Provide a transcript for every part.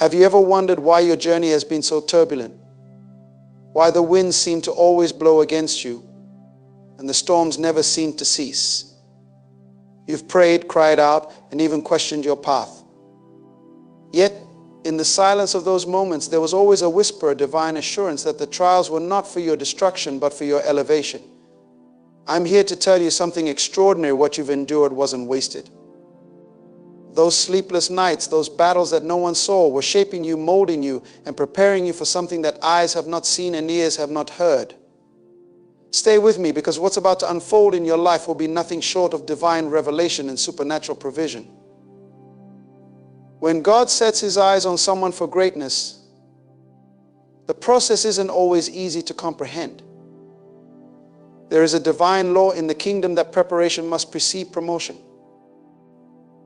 Have you ever wondered why your journey has been so turbulent? Why the winds seem to always blow against you and the storms never seem to cease? You've prayed, cried out, and even questioned your path. Yet, in the silence of those moments, there was always a whisper, a divine assurance that the trials were not for your destruction, but for your elevation. I'm here to tell you something extraordinary. What you've endured wasn't wasted. Those sleepless nights, those battles that no one saw, were shaping you, molding you, and preparing you for something that eyes have not seen and ears have not heard. Stay with me, because what's about to unfold in your life will be nothing short of divine revelation and supernatural provision. When God sets His eyes on someone for greatness, the process isn't always easy to comprehend. There is a divine law in the kingdom that preparation must precede promotion.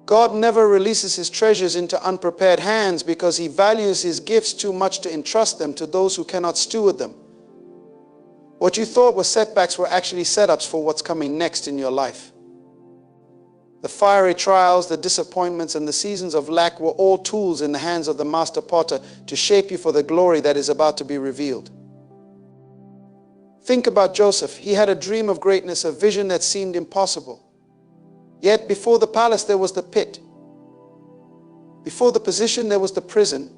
God never releases His treasures into unprepared hands because He values His gifts too much to entrust them to those who cannot steward them. What you thought were setbacks were actually setups for what's coming next in your life. The fiery trials, the disappointments, and the seasons of lack were all tools in the hands of the master potter to shape you for the glory that is about to be revealed. Think about Joseph. He had a dream of greatness, a vision that seemed impossible. Yet before the palace there was the pit. Before the position there was the prison.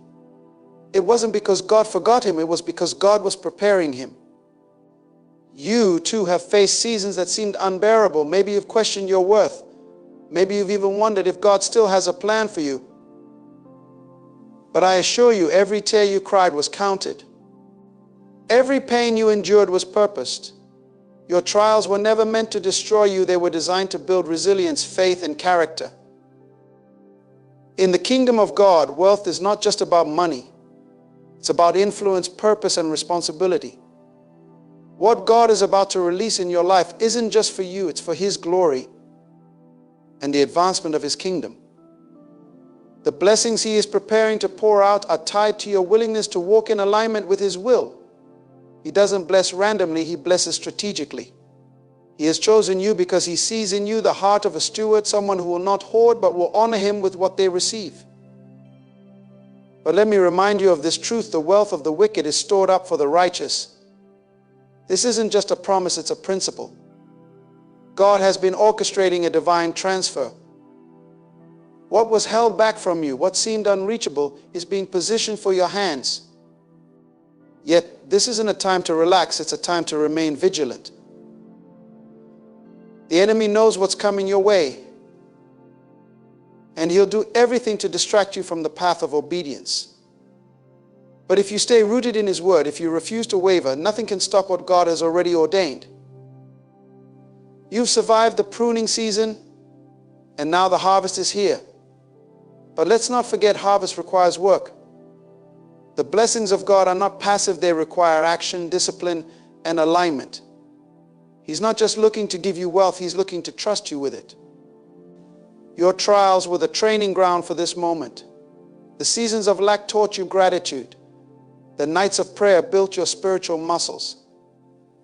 It wasn't because God forgot him, it was because God was preparing him. You too have faced seasons that seemed unbearable. Maybe you've questioned your worth. Maybe you've even wondered if God still has a plan for you. But I assure you, every tear you cried was counted. Every pain you endured was purposed. Your trials were never meant to destroy you. They were designed to build resilience, faith, and character. In the kingdom of God, wealth is not just about money. It's about influence, purpose, and responsibility. What God is about to release in your life isn't just for you, it's for His glory and the advancement of His kingdom. The blessings He is preparing to pour out are tied to your willingness to walk in alignment with His will. He doesn't bless randomly, He blesses strategically. He has chosen you because He sees in you the heart of a steward, someone who will not hoard but will honor Him with what they receive. But let me remind you of this truth: the wealth of the wicked is stored up for the righteous. This isn't just a promise, it's a principle. God has been orchestrating a divine transfer. What was held back from you, what seemed unreachable, is being positioned for your hands. Yet, this isn't a time to relax, it's a time to remain vigilant. The enemy knows what's coming your way, and he'll do everything to distract you from the path of obedience. But if you stay rooted in His word, if you refuse to waver, nothing can stop what God has already ordained. You've survived the pruning season, and now the harvest is here. But let's not forget, harvest requires work. The blessings of God are not passive, they require action, discipline, and alignment. He's not just looking to give you wealth, He's looking to trust you with it. Your trials were the training ground for this moment. The seasons of lack taught you gratitude. The nights of prayer built your spiritual muscles.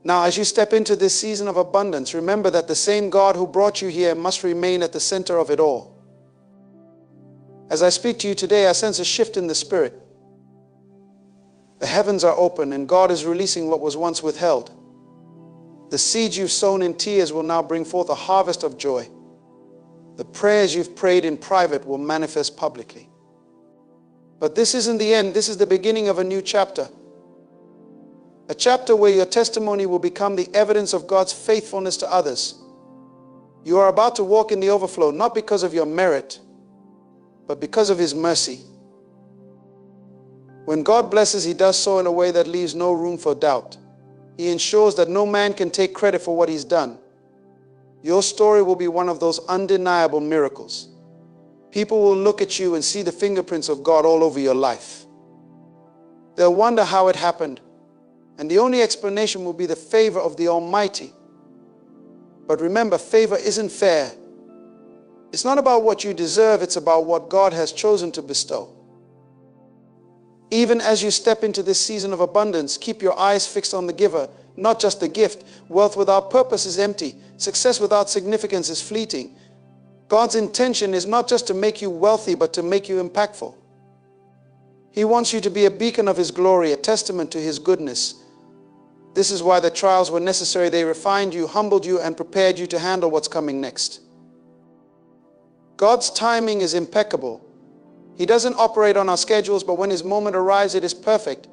Now, as you step into this season of abundance, remember that the same God who brought you here must remain at the center of it all. As I speak to you today, I sense a shift in the Spirit. The heavens are open and God is releasing what was once withheld. The seeds you've sown in tears will now bring forth a harvest of joy. The prayers you've prayed in private will manifest publicly. But this isn't the end, this is the beginning of a new chapter. A chapter where your testimony will become the evidence of God's faithfulness to others. You are about to walk in the overflow, not because of your merit, but because of His mercy. When God blesses, He does so in a way that leaves no room for doubt. He ensures that no man can take credit for what He's done. Your story will be one of those undeniable miracles. People will look at you and see the fingerprints of God all over your life. They'll wonder how it happened. And the only explanation will be the favor of the Almighty. But remember, favor isn't fair. It's not about what you deserve, it's about what God has chosen to bestow. Even as you step into this season of abundance, keep your eyes fixed on the giver, not just the gift. Wealth without purpose is empty. Success without significance is fleeting. God's intention is not just to make you wealthy, but to make you impactful. He wants you to be a beacon of His glory, a testament to His goodness. This is why the trials were necessary. They refined you, humbled you, and prepared you to handle what's coming next. God's timing is impeccable. He doesn't operate on our schedules, but when His moment arrives, it is perfect.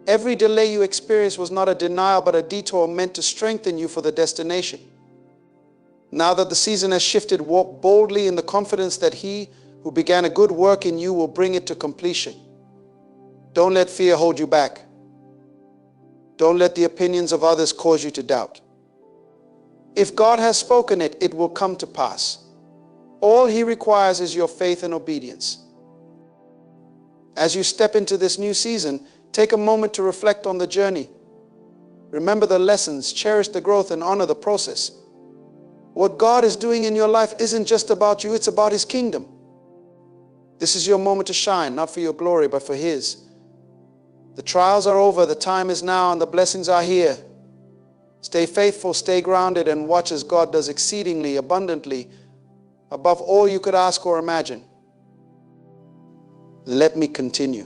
Every delay you experience was not a denial, but a detour meant to strengthen you for the destination. Now that the season has shifted, walk boldly in the confidence that He who began a good work in you will bring it to completion. Don't let fear hold you back. Don't let the opinions of others cause you to doubt. If God has spoken it, it will come to pass. All He requires is your faith and obedience. As you step into this new season, take a moment to reflect on the journey. Remember the lessons, cherish the growth, and honor the process. What God is doing in your life isn't just about you, it's about His kingdom. This is your moment to shine, not for your glory, but for His. The trials are over, the time is now, and the blessings are here. Stay faithful, stay grounded, and watch as God does exceedingly abundantly above all you could ask or imagine. Let me continue.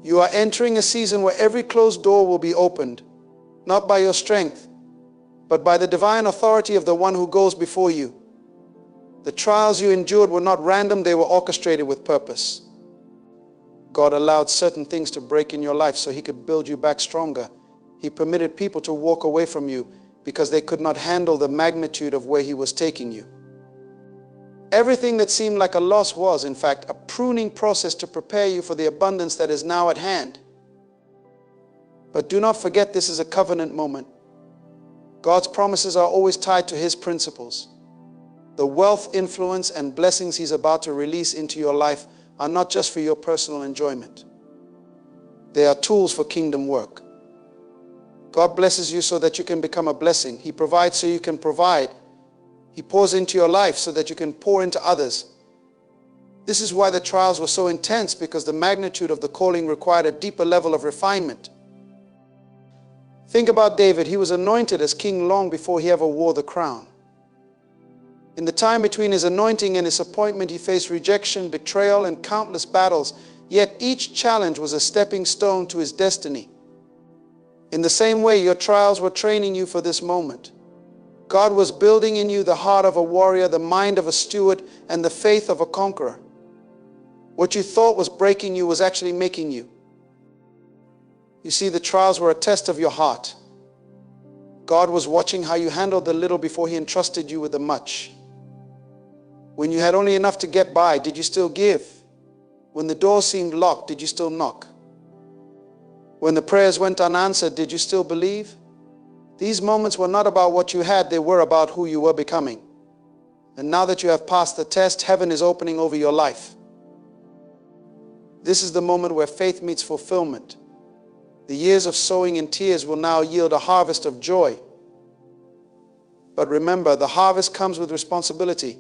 You are entering a season where every closed door will be opened, not by your strength, but by the divine authority of the one who goes before you. The trials you endured were not random, they were orchestrated with purpose. God allowed certain things to break in your life so He could build you back stronger. He permitted people to walk away from you because they could not handle the magnitude of where He was taking you. Everything that seemed like a loss was, in fact, a pruning process to prepare you for the abundance that is now at hand. But do not forget, this is a covenant moment. God's promises are always tied to His principles. The wealth, influence, and blessings He's about to release into your life are not just for your personal enjoyment. They are tools for kingdom work. God blesses you so that you can become a blessing. He provides so you can provide. He pours into your life so that you can pour into others. This is why the trials were so intense, because the magnitude of the calling required a deeper level of refinement. Think about David. He was anointed as king long before he ever wore the crown. In the time between his anointing and his appointment, he faced rejection, betrayal, and countless battles. Yet each challenge was a stepping stone to his destiny. In the same way, your trials were training you for this moment. God was building in you the heart of a warrior, the mind of a steward, and the faith of a conqueror. What you thought was breaking you was actually making you. You see, the trials were a test of your heart. God was watching how you handled the little before He entrusted you with the much. When you had only enough to get by, did you still give? When the door seemed locked, did you still knock? When the prayers went unanswered, did you still believe? These moments were not about what you had, they were about who you were becoming. And now that you have passed the test, heaven is opening over your life. This is the moment where faith meets fulfillment. The years of sowing in tears will now yield a harvest of joy. But remember, the harvest comes with responsibility.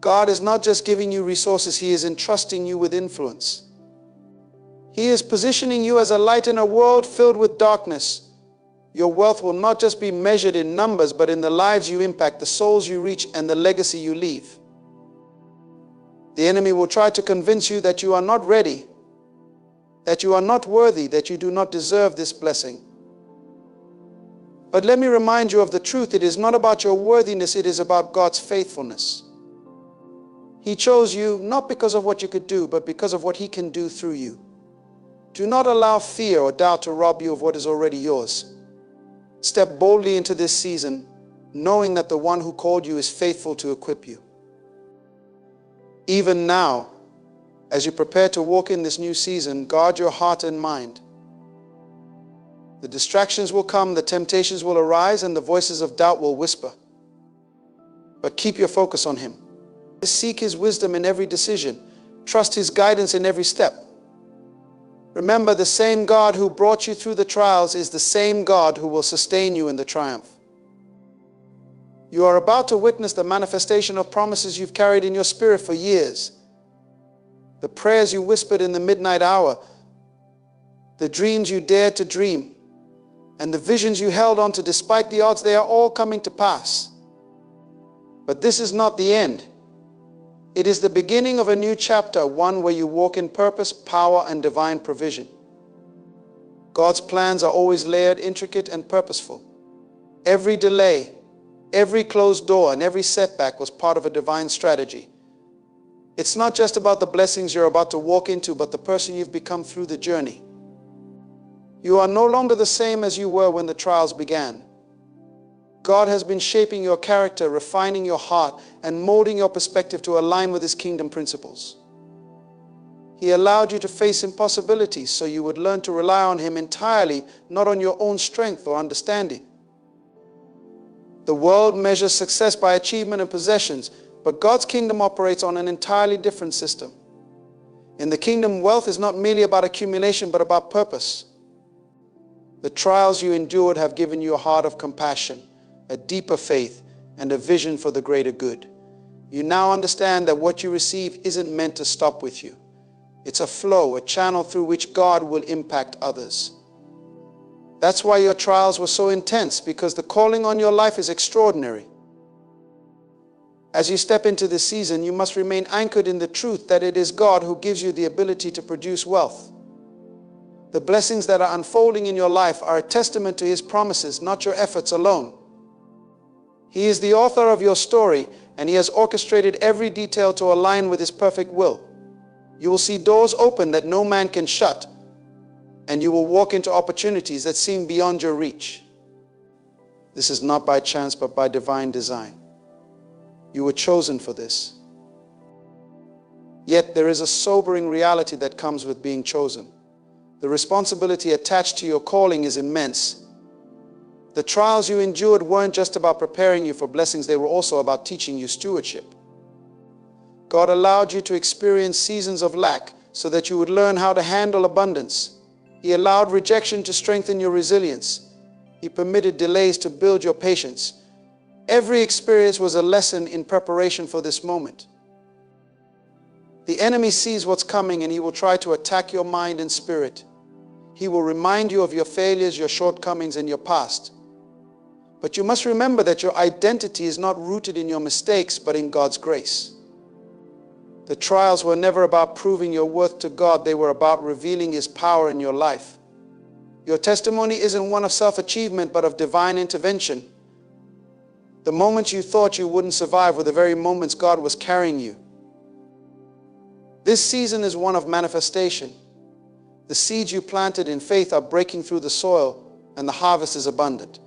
God is not just giving you resources, He is entrusting you with influence. He is positioning you as a light in a world filled with darkness. Your wealth will not just be measured in numbers, but in the lives you impact, the souls you reach, and the legacy you leave. The enemy will try to convince you that you are not ready, that you are not worthy, that you do not deserve this blessing. But let me remind you of the truth. It is not about your worthiness, it is about God's faithfulness. He chose you not because of what you could do, but because of what He can do through you. Do not allow fear or doubt to rob you of what is already yours. Step boldly into this season, knowing that the one who called you is faithful to equip you. Even now, as you prepare to walk in this new season, guard your heart and mind. The distractions will come, the temptations will arise, and the voices of doubt will whisper. But keep your focus on Him. Seek His wisdom in every decision. Trust His guidance in every step. Remember, the same God who brought you through the trials is the same God who will sustain you in the triumph. You are about to witness the manifestation of promises you've carried in your spirit for years. The prayers you whispered in the midnight hour, the dreams you dared to dream, and the visions you held on to despite the odds, they are all coming to pass. But this is not the end. It is the beginning of a new chapter, one where you walk in purpose, power, and divine provision. God's plans are always layered, intricate, and purposeful. Every delay, every closed door, and every setback was part of a divine strategy. It's not just about the blessings you're about to walk into, but the person you've become through the journey. You are no longer the same as you were when the trials began. God has been shaping your character, refining your heart, and molding your perspective to align with His kingdom principles. He allowed you to face impossibilities so you would learn to rely on Him entirely, not on your own strength or understanding. The world measures success by achievement and possessions, but God's kingdom operates on an entirely different system. In the kingdom, wealth is not merely about accumulation, but about purpose. The trials you endured have given you a heart of compassion, a deeper faith, and a vision for the greater good. You now understand that what you receive isn't meant to stop with you. It's a flow, a channel through which God will impact others. That's why your trials were so intense, because the calling on your life is extraordinary. As you step into this season, you must remain anchored in the truth that it is God who gives you the ability to produce wealth. The blessings that are unfolding in your life are a testament to His promises, not your efforts alone. He is the author of your story, and He has orchestrated every detail to align with His perfect will. You will see doors open that no man can shut, and you will walk into opportunities that seem beyond your reach. This is not by chance, but by divine design. You were chosen for this. Yet there is a sobering reality that comes with being chosen. The responsibility attached to your calling is immense. The trials you endured weren't just about preparing you for blessings, they were also about teaching you stewardship. God allowed you to experience seasons of lack so that you would learn how to handle abundance. He allowed rejection to strengthen your resilience. He permitted delays to build your patience. Every experience was a lesson in preparation for this moment. The enemy sees what's coming, and he will try to attack your mind and spirit. He will remind you of your failures, your shortcomings, and your past. But you must remember that your identity is not rooted in your mistakes, but in God's grace. The trials were never about proving your worth to God. They were about revealing His power in your life. Your testimony isn't one of self-achievement, but of divine intervention. The moments you thought you wouldn't survive were the very moments God was carrying you. This season is one of manifestation. The seeds you planted in faith are breaking through the soil, and the harvest is abundant.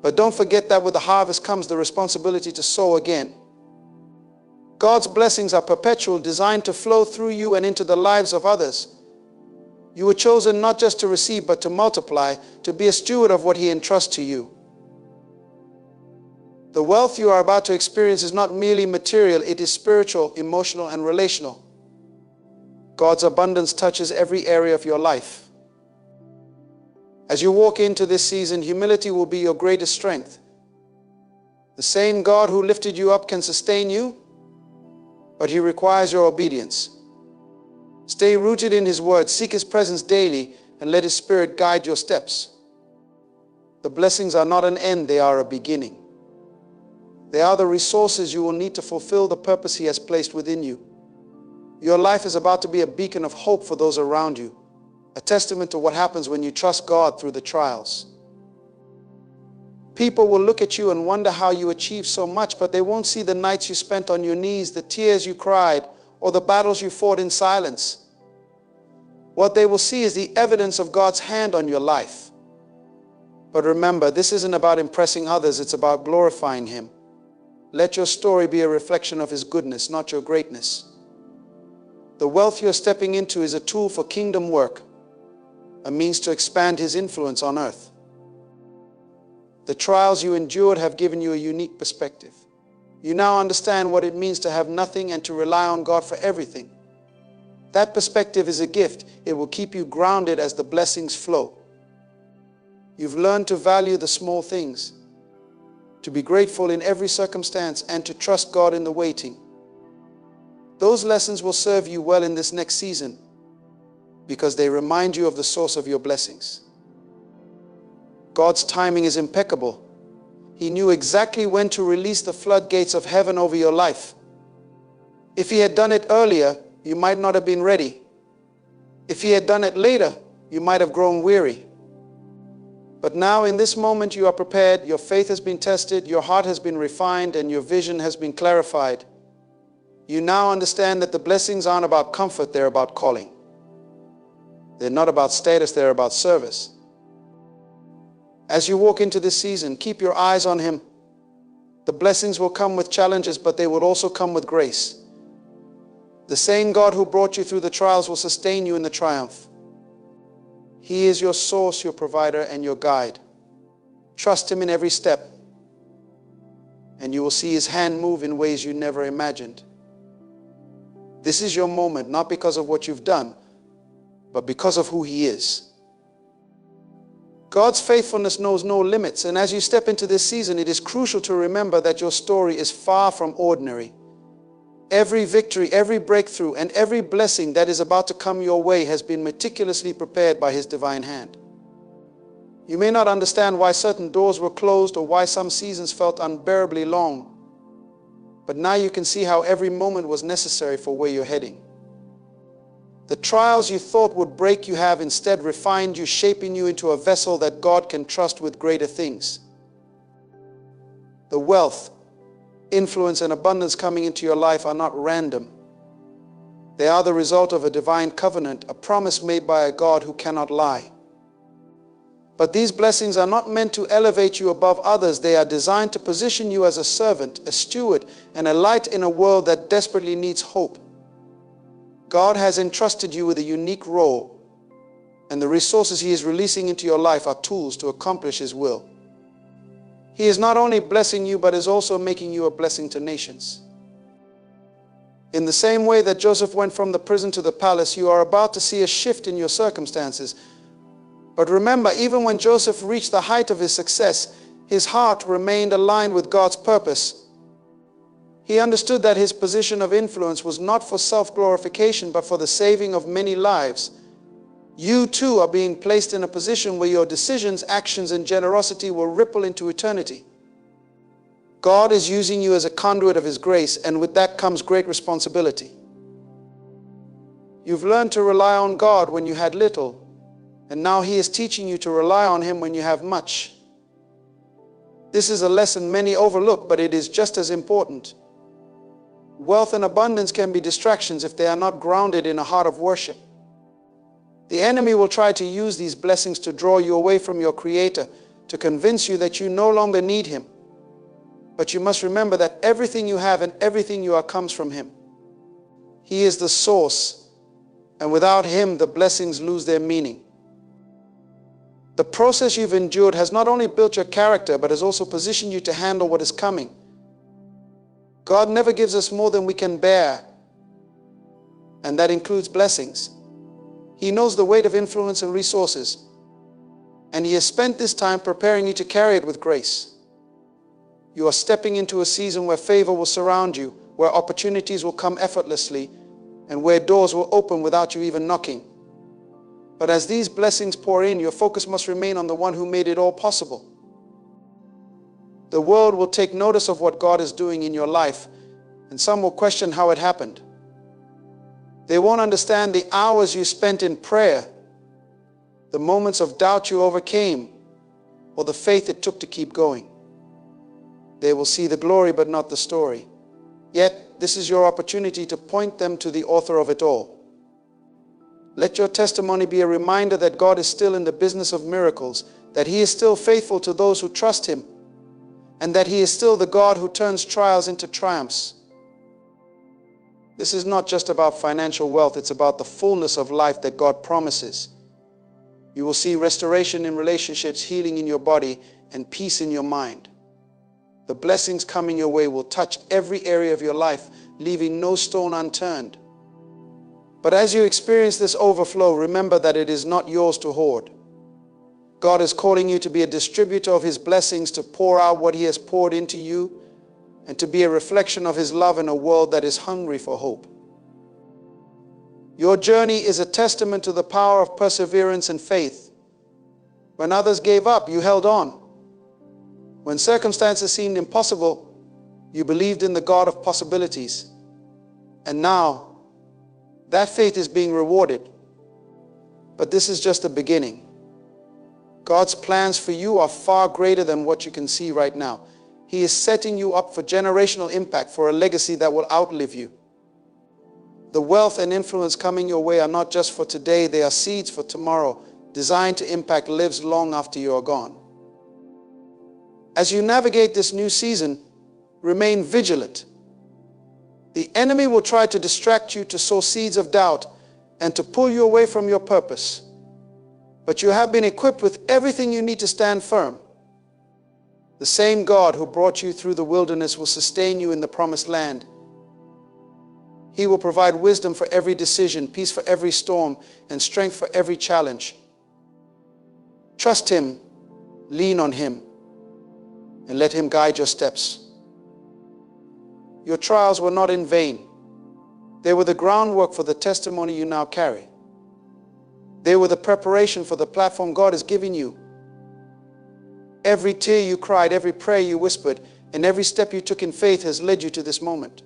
But don't forget that with the harvest comes the responsibility to sow again. God's blessings are perpetual, designed to flow through you and into the lives of others. You were chosen not just to receive, but to multiply, to be a steward of what He entrusts to you. The wealth you are about to experience is not merely material, it is spiritual, emotional, and relational. God's abundance touches every area of your life. As you walk into this season, humility will be your greatest strength. The same God who lifted you up can sustain you, but He requires your obedience. Stay rooted in His word, seek His presence daily, and let His Spirit guide your steps. The blessings are not an end, they are a beginning. They are the resources you will need to fulfill the purpose He has placed within you. Your life is about to be a beacon of hope for those around you, a testament to what happens when you trust God through the trials. People will look at you and wonder how you achieved so much, but they won't see the nights you spent on your knees, the tears you cried, or the battles you fought in silence. What they will see is the evidence of God's hand on your life. But remember, this isn't about impressing others, it's about glorifying Him. Let your story be a reflection of His goodness, not your greatness. The wealth you're stepping into is a tool for kingdom work, a means to expand His influence on earth. The trials you endured have given you a unique perspective. You now understand what it means to have nothing and to rely on God for everything. That perspective is a gift. It will keep you grounded as the blessings flow. You've learned to value the small things, to be grateful in every circumstance, and to trust God in the waiting. Those lessons will serve you well in this next season because they remind you of the source of your blessings. God's timing is impeccable. He knew exactly when to release the floodgates of heaven over your life. If he had done it earlier, you might not have been ready. If he had done it later, you might have grown weary. But now in this moment you are prepared, your faith has been tested, your heart has been refined, and your vision has been clarified. You now understand that the blessings aren't about comfort, they're about calling. They're not about status, they're about service. As you walk into this season, keep your eyes on him. The blessings will come with challenges, but they will also come with grace. The same God who brought you through the trials will sustain you in the triumph. He is your source, your provider, and your guide. Trust him in every step, and you will see his hand move in ways you never imagined. This is your moment, not because of what you've done, but because of who he is. God's faithfulness knows no limits, and as you step into this season, it is crucial to remember that your story is far from ordinary. Every victory, every breakthrough, and every blessing that is about to come your way has been meticulously prepared by his divine hand. You may not understand why certain doors were closed or why some seasons felt unbearably long, but now you can see how every moment was necessary for where you're heading. The trials you thought would break you have instead refined you, shaping you into a vessel that God can trust with greater things. The wealth, influence, and abundance coming into your life are not random. They are the result of a divine covenant, a promise made by a God who cannot lie. But these blessings are not meant to elevate you above others. They are designed to position you as a servant, a steward, and a light in a world that desperately needs hope. God has entrusted you with a unique role, and the resources he is releasing into your life are tools to accomplish his will. He is not only blessing you, but is also making you a blessing to nations. In the same way that Joseph went from the prison to the palace, you are about to see a shift in your circumstances. But remember, even when Joseph reached the height of his success, his heart remained aligned with God's purpose. He understood that his position of influence was not for self-glorification, but for the saving of many lives. You too are being placed in a position where your decisions, actions, and generosity will ripple into eternity. God is using you as a conduit of his grace, and with that comes great responsibility. You've learned to rely on God when you had little, and now he is teaching you to rely on him when you have much. This is a lesson many overlook, but it is just as important. Wealth and abundance can be distractions if they are not grounded in a heart of worship. The enemy will try to use these blessings to draw you away from your Creator, to convince you that you no longer need him. But you must remember that everything you have and everything you are comes from him. He is the source, and without him the blessings lose their meaning. The process you've endured has not only built your character, but has also positioned you to handle what is coming. God never gives us more than we can bear, and that includes blessings. He knows the weight of influence and resources, and he has spent this time preparing you to carry it with grace. You are stepping into a season where favor will surround you, where opportunities will come effortlessly, and where doors will open without you even knocking. But as these blessings pour in, your focus must remain on the one who made it all possible. The world will take notice of what God is doing in your life, and some will question how it happened. They won't understand the hours you spent in prayer, the moments of doubt you overcame, or the faith it took to keep going. They will see the glory but not the story. Yet, this is your opportunity to point them to the author of it all. Let your testimony be a reminder that God is still in the business of miracles, that he is still faithful to those who trust him, and that he is still the God who turns trials into triumphs. This is not just about financial wealth, it's about the fullness of life that God promises. You will see restoration in relationships, healing in your body, and peace in your mind. The blessings coming your way will touch every area of your life, leaving no stone unturned. But as you experience this overflow, remember that it is not yours to hoard. God is calling you to be a distributor of his blessings, to pour out what he has poured into you, and to be a reflection of his love in a world that is hungry for hope. Your journey is a testament to the power of perseverance and faith. When others gave up, you held on. When circumstances seemed impossible, you believed in the God of possibilities. And now, that faith is being rewarded. But this is just the beginning. God's plans for you are far greater than what you can see right now. He is setting you up for generational impact, for a legacy that will outlive you. The wealth and influence coming your way are not just for today, they are seeds for tomorrow, designed to impact lives long after you are gone. As you navigate this new season, remain vigilant. The enemy will try to distract you, to sow seeds of doubt, and to pull you away from your purpose. But you have been equipped with everything you need to stand firm. The same God who brought you through the wilderness will sustain you in the promised land. He will provide wisdom for every decision, peace for every storm, and strength for every challenge. Trust Him, lean on Him, and let Him guide your steps. Your trials were not in vain. They were the groundwork for the testimony you now carry. They were the preparation for the platform God has given you. Every tear you cried, every prayer you whispered, and every step you took in faith has led you to this moment.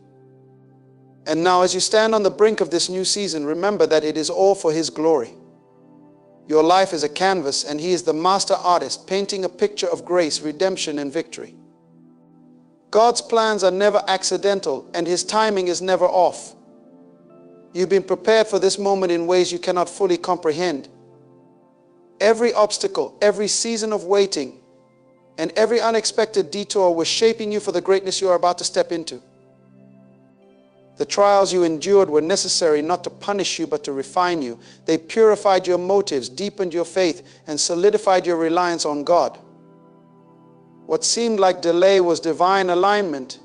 And now, as you stand on the brink of this new season, remember that it is all for His glory. Your life is a canvas, and He is the master artist, painting a picture of grace, redemption, and victory. God's plans are never accidental, and His timing is never off. You've been prepared for this moment in ways you cannot fully comprehend. Every obstacle, every season of waiting, and every unexpected detour was shaping you for the greatness you are about to step into. The trials you endured were necessary not to punish you, but to refine you. They purified your motives, deepened your faith, and solidified your reliance on God. What seemed like delay was divine alignment,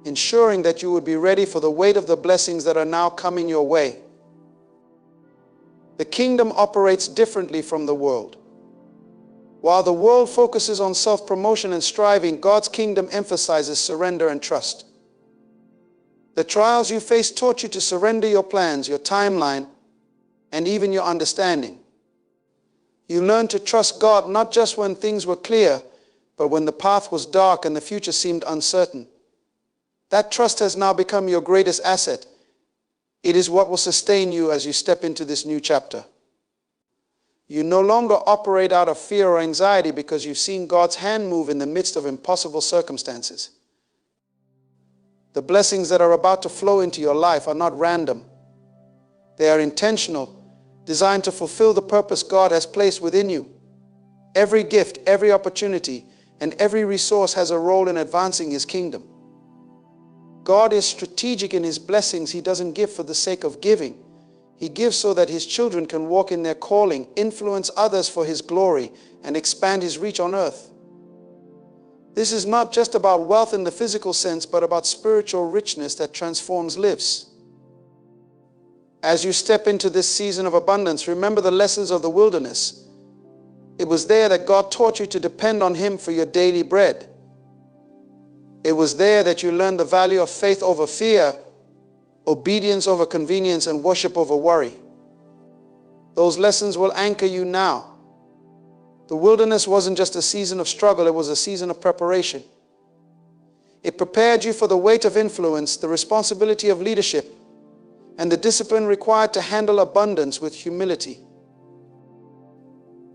ensuring that you would be ready for the weight of the blessings that are now coming your way. The kingdom operates differently from the world. While the world focuses on self-promotion and striving, God's kingdom emphasizes surrender and trust. The trials you faced taught you to surrender your plans, your timeline, and even your understanding. You learned to trust God not just when things were clear, but when the path was dark and the future seemed uncertain. That trust has now become your greatest asset. It is what will sustain you as you step into this new chapter. You no longer operate out of fear or anxiety because you've seen God's hand move in the midst of impossible circumstances. The blessings that are about to flow into your life are not random. They are intentional, designed to fulfill the purpose God has placed within you. Every gift, every opportunity, and every resource has a role in advancing His kingdom. God is strategic in His blessings. He doesn't give for the sake of giving. He gives so that His children can walk in their calling, influence others for His glory, and expand His reach on earth. This is not just about wealth in the physical sense, but about spiritual richness that transforms lives. As you step into this season of abundance, remember the lessons of the wilderness. It was there that God taught you to depend on Him for your daily bread. It was there that you learned the value of faith over fear, obedience over convenience, and worship over worry. Those lessons will anchor you now. The wilderness wasn't just a season of struggle, it was a season of preparation. It prepared you for the weight of influence, the responsibility of leadership, and the discipline required to handle abundance with humility.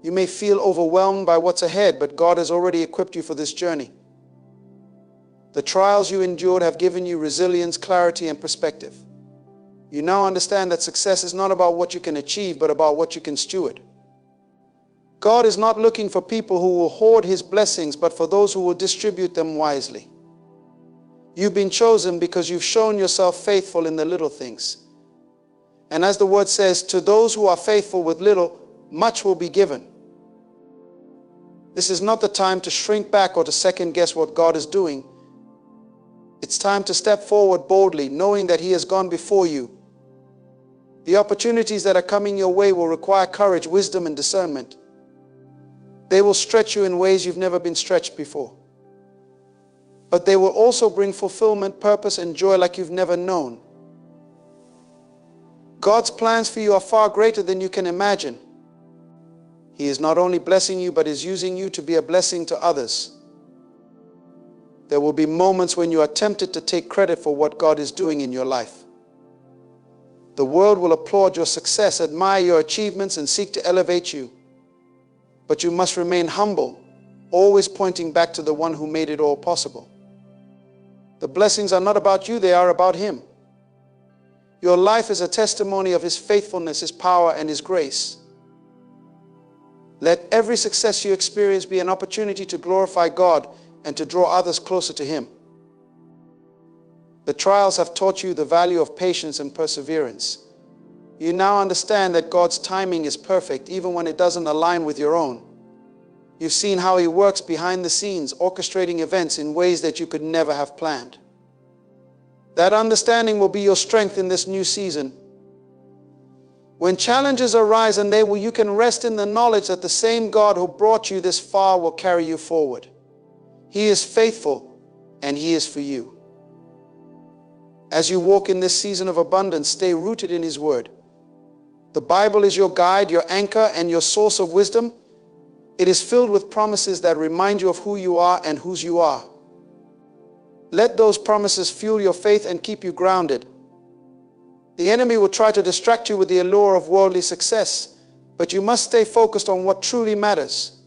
You may feel overwhelmed by what's ahead, but God has already equipped you for this journey. The trials you endured have given you resilience, clarity, and perspective. You now understand that success is not about what you can achieve, but about what you can steward. God is not looking for people who will hoard His blessings, but for those who will distribute them wisely. You've been chosen because you've shown yourself faithful in the little things. And as the word says, to those who are faithful with little, much will be given. This is not the time to shrink back or to second guess what God is doing. It's time to step forward boldly, knowing that He has gone before you. The opportunities that are coming your way will require courage, wisdom, and discernment. They will stretch you in ways you've never been stretched before. But they will also bring fulfillment, purpose, and joy like you've never known. God's plans for you are far greater than you can imagine. He is not only blessing you, but is using you to be a blessing to others. There will be moments when you are tempted to take credit for what God is doing in your life. The world will applaud your success, admire your achievements, and seek to elevate you. But you must remain humble, always pointing back to the one who made it all possible. The blessings are not about you, they are about Him. Your life is a testimony of His faithfulness, His power, and His grace. Let every success you experience be an opportunity to glorify God and to draw others closer to Him. The trials have taught you the value of patience and perseverance. You now understand that God's timing is perfect, even when it doesn't align with your own. You've seen how He works behind the scenes, orchestrating events in ways that you could never have planned. That understanding will be your strength in this new season. When challenges arise, you can rest in the knowledge that the same God who brought you this far will carry you forward. He is faithful, and He is for you. As you walk in this season of abundance, stay rooted in His Word. The Bible is your guide, your anchor, and your source of wisdom. It is filled with promises that remind you of who you are and whose you are. Let those promises fuel your faith and keep you grounded. The enemy will try to distract you with the allure of worldly success, but you must stay focused on what truly matters.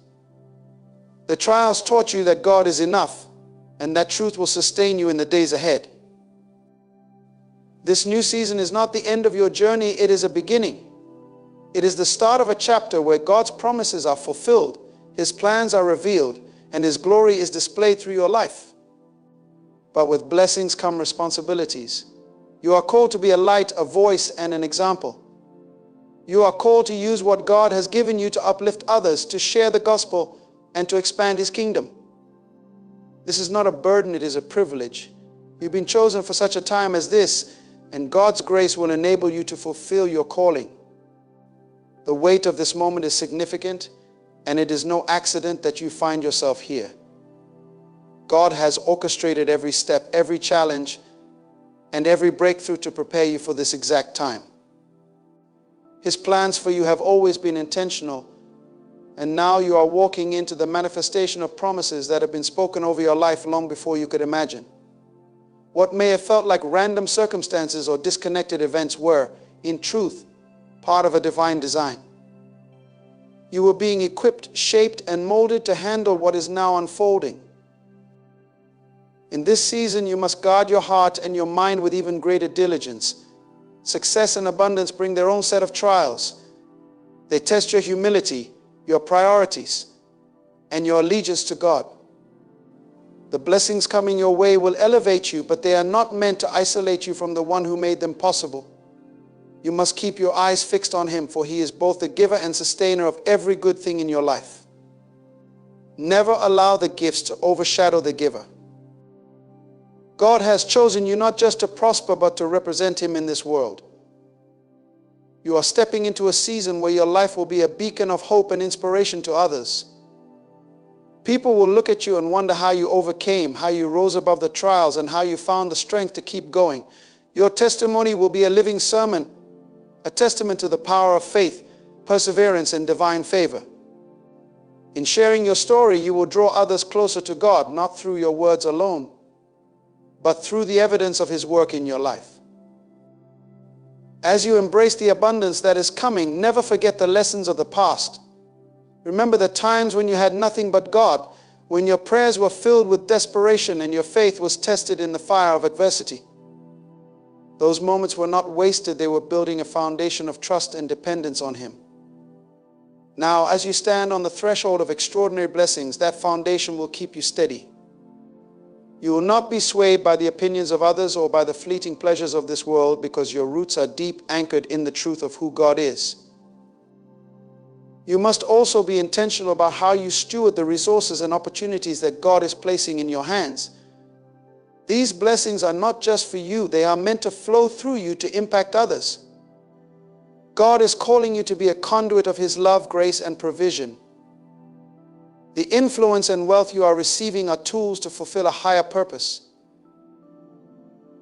The trials taught you that God is enough, and that truth will sustain you in the days ahead. This new season is not the end of your journey, it is a beginning. It is the start of a chapter where God's promises are fulfilled, His plans are revealed, and His glory is displayed through your life. But with blessings come responsibilities. You are called to be a light, a voice, and an example. You are called to use what God has given you to uplift others, to share the gospel, and to expand His kingdom. This is not a burden, it is a privilege. You've been chosen for such a time as this, and God's grace will enable you to fulfill your calling. The weight of this moment is significant, and it is no accident that you find yourself here. God has orchestrated every step, every challenge, and every breakthrough to prepare you for this exact time. His plans for you have always been intentional, and now you are walking into the manifestation of promises that have been spoken over your life long before you could imagine. What may have felt like random circumstances or disconnected events were, in truth, part of a divine design. You were being equipped, shaped, and molded to handle what is now unfolding. In this season, you must guard your heart and your mind with even greater diligence. Success and abundance bring their own set of trials. They test your humility, your priorities, and your allegiance to God. The blessings coming your way will elevate you, but they are not meant to isolate you from the one who made them possible. You must keep your eyes fixed on Him, for He is both the giver and sustainer of every good thing in your life. Never allow the gifts to overshadow the giver. God has chosen you not just to prosper, but to represent Him in this world. You are stepping into a season where your life will be a beacon of hope and inspiration to others. People will look at you and wonder how you overcame, how you rose above the trials, and how you found the strength to keep going. Your testimony will be a living sermon, a testament to the power of faith, perseverance, and divine favor. In sharing your story, you will draw others closer to God, not through your words alone, but through the evidence of His work in your life. As you embrace the abundance that is coming, never forget the lessons of the past. Remember the times when you had nothing but God, when your prayers were filled with desperation and your faith was tested in the fire of adversity. Those moments were not wasted, they were building a foundation of trust and dependence on Him. Now, as you stand on the threshold of extraordinary blessings, that foundation will keep you steady. You will not be swayed by the opinions of others or by the fleeting pleasures of this world, because your roots are deep, anchored in the truth of who God is. You must also be intentional about how you steward the resources and opportunities that God is placing in your hands. These blessings are not just for you, they are meant to flow through you to impact others. God is calling you to be a conduit of His love, grace, and provision. The influence and wealth you are receiving are tools to fulfill a higher purpose.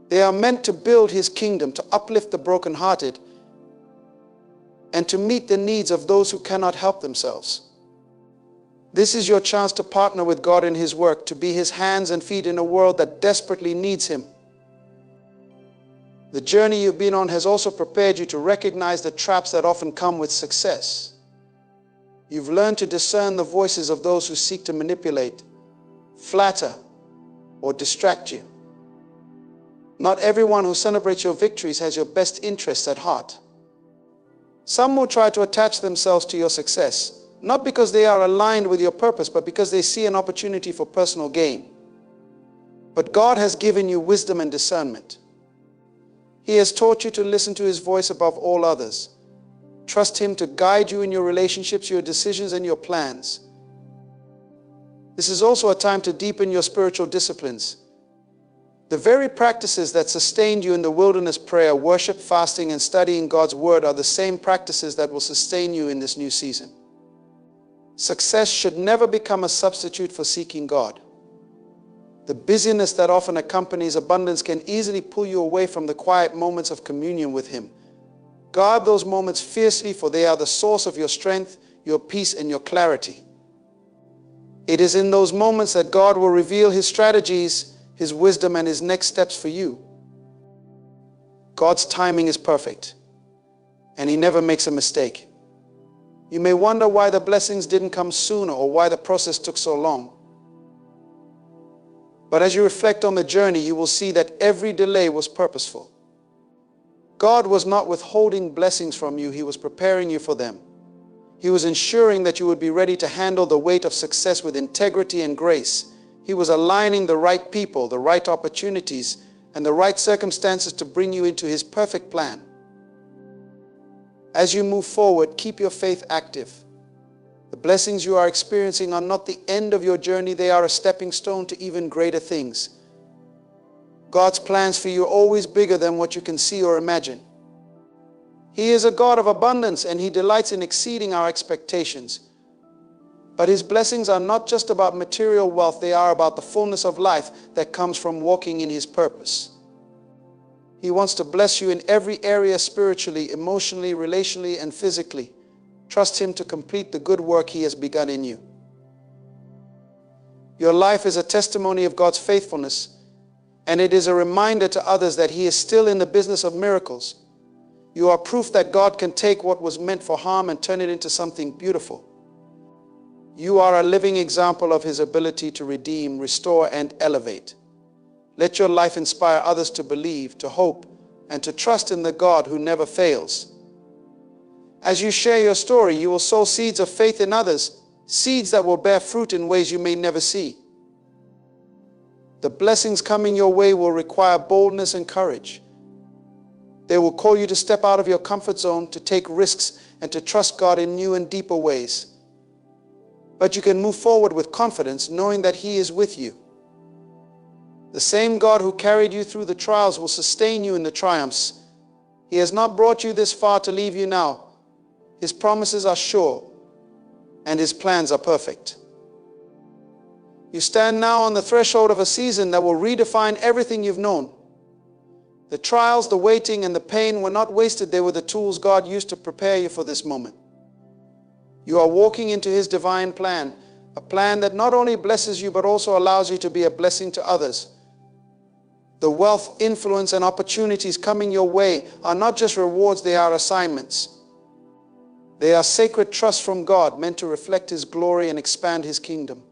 They are meant to build His kingdom, to uplift the brokenhearted, and to meet the needs of those who cannot help themselves. This is your chance to partner with God in His work, to be His hands and feet in a world that desperately needs Him. The journey you've been on has also prepared you to recognize the traps that often come with success. You've learned to discern the voices of those who seek to manipulate, flatter, or distract you. Not everyone who celebrates your victories has your best interests at heart. Some will try to attach themselves to your success, not because they are aligned with your purpose, but because they see an opportunity for personal gain. But God has given you wisdom and discernment. He has taught you to listen to His voice above all others. Trust Him to guide you in your relationships, your decisions, and your plans. This is also a time to deepen your spiritual disciplines. The very practices that sustained you in the wilderness prayer, worship, fasting, and studying God's Word are the same practices that will sustain you in this new season. Success should never become a substitute for seeking God. The busyness that often accompanies abundance can easily pull you away from the quiet moments of communion with Him. Guard those moments fiercely, for they are the source of your strength, your peace, and your clarity. It is in those moments that God will reveal His strategies, His wisdom, and His next steps for you. God's timing is perfect, and He never makes a mistake. You may wonder why the blessings didn't come sooner or why the process took so long. But as you reflect on the journey, you will see that every delay was purposeful. God was not withholding blessings from you, He was preparing you for them. He was ensuring that you would be ready to handle the weight of success with integrity and grace. He was aligning the right people, the right opportunities, and the right circumstances to bring you into His perfect plan. As you move forward, keep your faith active. The blessings you are experiencing are not the end of your journey, they are a stepping stone to even greater things. God's plans for you are always bigger than what you can see or imagine. He is a God of abundance, and He delights in exceeding our expectations. But His blessings are not just about material wealth, they are about the fullness of life that comes from walking in His purpose. He wants to bless you in every area, spiritually, emotionally, relationally, and physically. Trust Him to complete the good work He has begun in you. Your life is a testimony of God's faithfulness, and it is a reminder to others that He is still in the business of miracles. You are proof that God can take what was meant for harm and turn it into something beautiful. You are a living example of His ability to redeem, restore, and elevate. Let your life inspire others to believe, to hope, and to trust in the God who never fails. As you share your story, you will sow seeds of faith in others, seeds that will bear fruit in ways you may never see. The blessings coming your way will require boldness and courage. They will call you to step out of your comfort zone, to take risks, and to trust God in new and deeper ways. But you can move forward with confidence, knowing that He is with you. The same God who carried you through the trials will sustain you in the triumphs. He has not brought you this far to leave you now. His promises are sure, and His plans are perfect. You stand now on the threshold of a season that will redefine everything you've known. The trials, the waiting, and the pain were not wasted. They were the tools God used to prepare you for this moment. You are walking into His divine plan, a plan that not only blesses you, but also allows you to be a blessing to others. The wealth, influence, and opportunities coming your way are not just rewards, they are assignments. They are sacred trusts from God, meant to reflect His glory and expand His kingdom.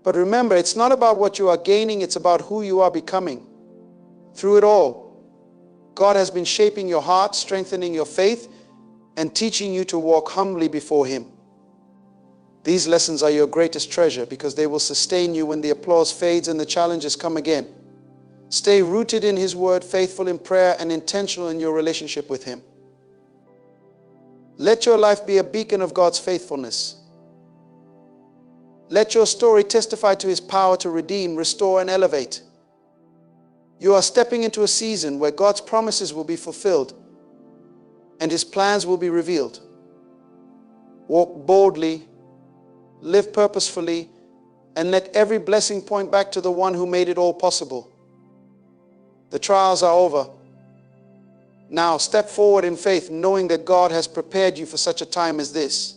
But remember, it's not about what you are gaining, it's about who you are becoming. Through it all, God has been shaping your heart, strengthening your faith, and teaching you to walk humbly before Him. These lessons are your greatest treasure because they will sustain you when the applause fades and the challenges come again. Stay rooted in His Word, faithful in prayer, and intentional in your relationship with Him. Let your life be a beacon of God's faithfulness. Let your story testify to His power to redeem, restore, and elevate. You are stepping into a season where God's promises will be fulfilled and His plans will be revealed. Walk boldly, live purposefully, and let every blessing point back to the one who made it all possible. The trials are over. Now step forward in faith, knowing that God has prepared you for such a time as this.